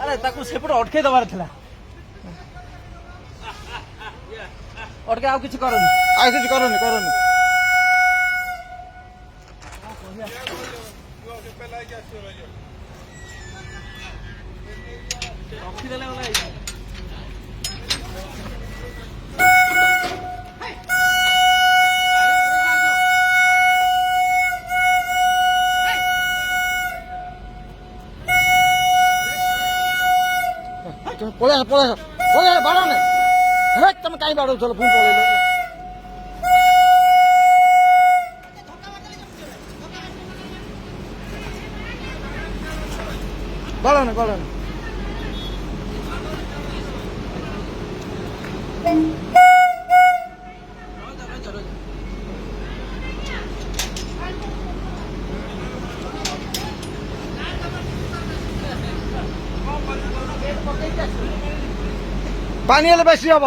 ଆରେ ତାକୁ ସେପଟେ ଅଟକେଇ ଦବାର ଥିଲା। ଅଟକେ ଆଉ କିଛି କରନି, ଆଉ କିଛି କରନି କରନି। ରଖିଦେଲେ ଗଲା। ପଳେଇ ଆସ ପଳେଇ ଆସ ପଳେଇ ଆସ, ବାଡ଼ ନେ। ହେ ତମେ କାହିଁ ବାଡ଼ଉଛ ପୁଣି ପଳେଇଲ? ବାଡ଼ନି ବାଡ଼ନି। পানি হলে বেশি হব,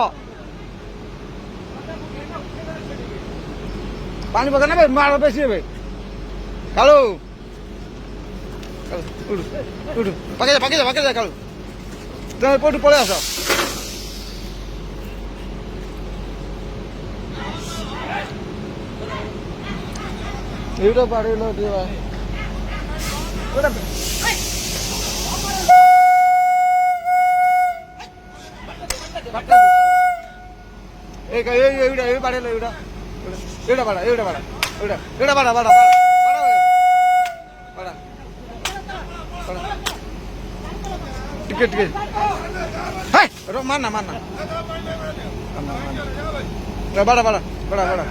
পানি পকা নেবে মার বেশি হবে। কালু উঠু উঠু, পাকে যা পাকে যা পাকে যা। কালু তুমি পটু পড়ে আসো। এইটা বাড়িলো দিয়ে বাড়ালো এইটা এইটা বাড়া এইটা বাড়া এইটা এইটা বাড়া বাড়া বাড়া টিকে টিকে। হ্যাঁ মার না মার না, বাড়া বাড়া বাড়া বাড়া।